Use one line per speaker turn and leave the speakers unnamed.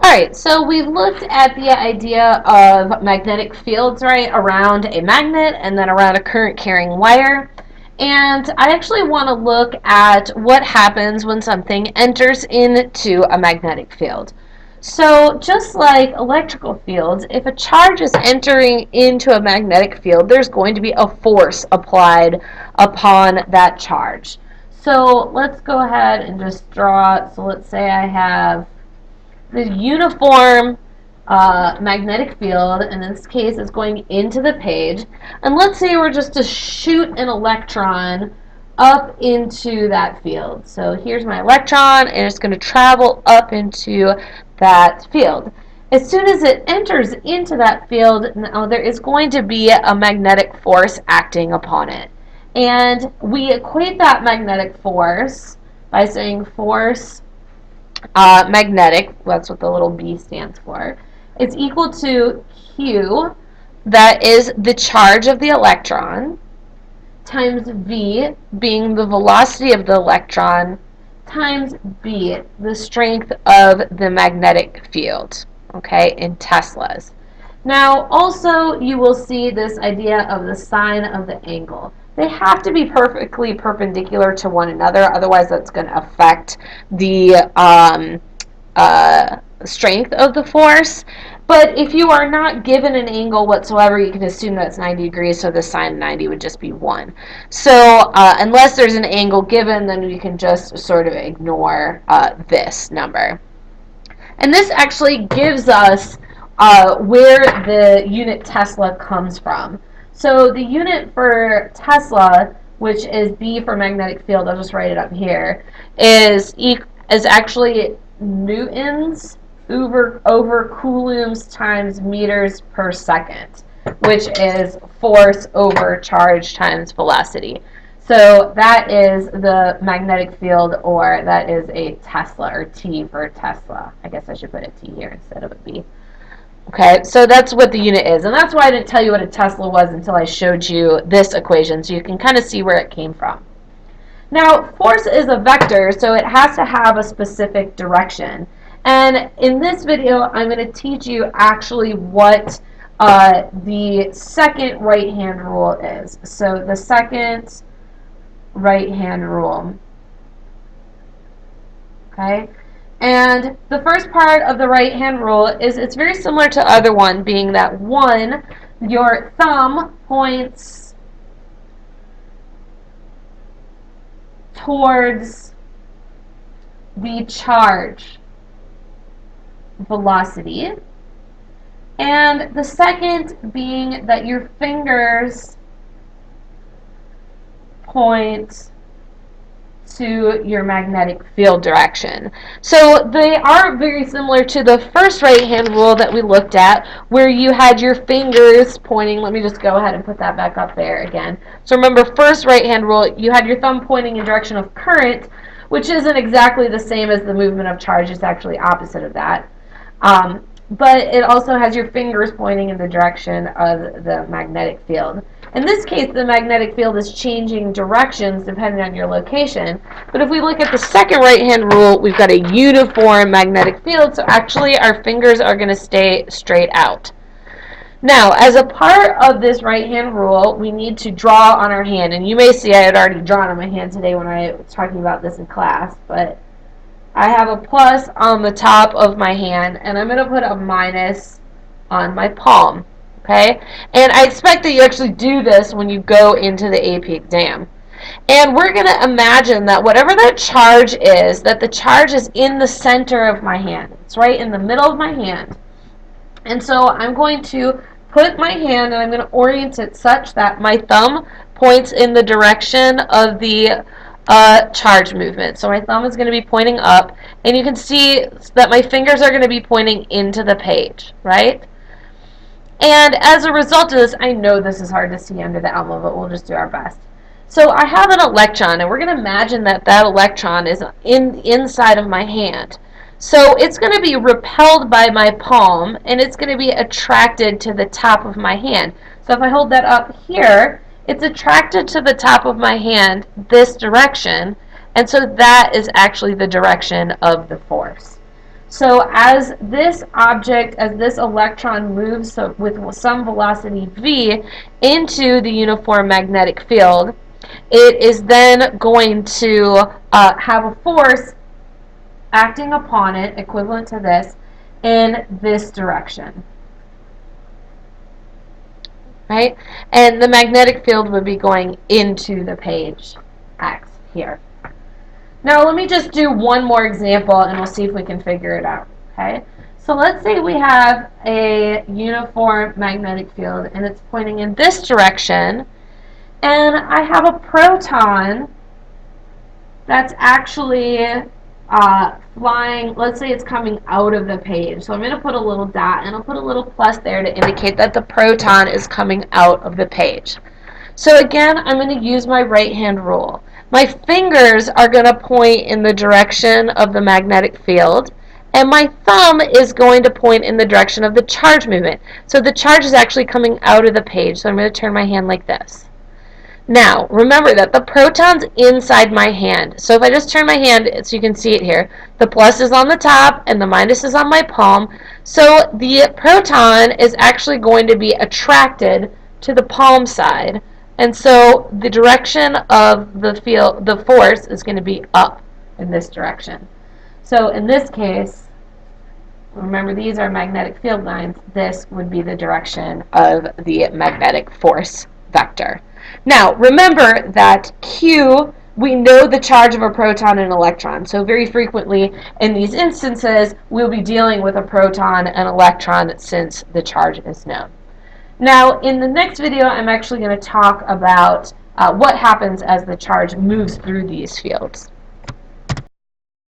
Alright, so we've looked at the idea of magnetic fields, right, around a magnet and then around a current carrying wire. And I actually want to look at what happens when something enters into a magnetic field. So, just like electrical fields, if a charge is entering into a magnetic field, there's going to be a force applied upon that charge. So, let's go ahead and just draw. So, let's say I have the uniform magnetic field, in this case, is going into the page. And let's say we're just to shoot an electron up into that field. So here's my electron, and it's going to travel up into that field. As soon as it enters into that field, now there is going to be a magnetic force acting upon it. And we equate that magnetic force by saying force magnetic, that's what the little B stands for, it's equal to Q, that is the charge of the electron, times V, being the velocity of the electron, times B, the strength of the magnetic field, okay, in Teslas. Now, also, you will see this idea of the sine of the angle. They have to be perfectly perpendicular to one another, otherwise that's going to affect the strength of the force. But if you are not given an angle whatsoever, you can assume that's 90 degrees, so the sine of 90 would just be 1. So unless there's an angle given, then we can just sort of ignore this number. And this actually gives us where the unit Tesla comes from. So the unit for Tesla, which is B for magnetic field, I'll just write it up here, is actually newtons over coulombs times meters per second, which is force over charge times velocity. So that is the magnetic field, or that is a Tesla, or T for Tesla. I guess I should put a T here instead of a B. Okay, so that's what the unit is. And that's why I didn't tell you what a Tesla was until I showed you this equation, so you can kind of see where it came from. Now, force is a vector, so it has to have a specific direction. And in this video, I'm going to teach you actually what the second right-hand rule is. So the second right-hand rule. Okay? And the first part of the right-hand rule is it's very similar to the other one, being that one, your thumb points towards the charge velocity, and the second being that your fingers point to your magnetic field direction. So they are very similar to the first right-hand rule that we looked at, where you had your fingers pointing. Let me just go ahead and put that back up there again. So remember, first right-hand rule, you had your thumb pointing in direction of current, which isn't exactly the same as the movement of charge. It's actually opposite of that. But it also has your fingers pointing in the direction of the magnetic field. In this case, the magnetic field is changing directions depending on your location. But if we look at the second right-hand rule, we've got a uniform magnetic field, so actually our fingers are going to stay straight out. Now, as a part of this right-hand rule, we need to draw on our hand. And you may see I had already drawn on my hand today when I was talking about this in class, but I have a plus on the top of my hand, and I'm going to put a minus on my palm. Okay? And I expect that you actually do this when you go into the AP exam. And we're going to imagine that whatever that charge is, that the charge is in the center of my hand. It's right in the middle of my hand. And so I'm going to put my hand, and I'm going to orient it such that my thumb points in the direction of the charge movement. So my thumb is going to be pointing up, and you can see that my fingers are going to be pointing into the page, right? And as a result of this, I know this is hard to see under the elbow, but we'll just do our best. So I have an electron, and we're going to imagine that that electron is inside of my hand. So it's going to be repelled by my palm, and it's going to be attracted to the top of my hand. So if I hold that up here, it's attracted to the top of my hand this direction, and so that is actually the direction of the force. So as this object, as this electron moves with some velocity v into the uniform magnetic field, it is then going to have a force acting upon it, equivalent to this, in this direction. Right? And the magnetic field would be going into the page X here. Now let me just do one more example and we'll see if we can figure it out. Okay? So let's say we have a uniform magnetic field and it's pointing in this direction, and I have a proton that's actually flying. Let's say it's coming out of the page. So I'm going to put a little dot and I'll put a little plus there to indicate that the proton is coming out of the page. So again, I'm going to use my right hand rule. My fingers are going to point in the direction of the magnetic field, and my thumb is going to point in the direction of the charge movement. So the charge is actually coming out of the page, so I'm going to turn my hand like this. Now, remember that the proton's inside my hand. So if I just turn my hand, so you can see it here, the plus is on the top and the minus is on my palm. So the proton is actually going to be attracted to the palm side. And so the direction of the force is going to be up in this direction. So in this case, remember these are magnetic field lines, this would be the direction of the magnetic force vector. Now, remember that Q, we know the charge of a proton and electron. So very frequently in these instances, we'll be dealing with a proton and electron since the charge is known. Now, in the next video, I'm actually going to talk about what happens as the charge moves through these fields.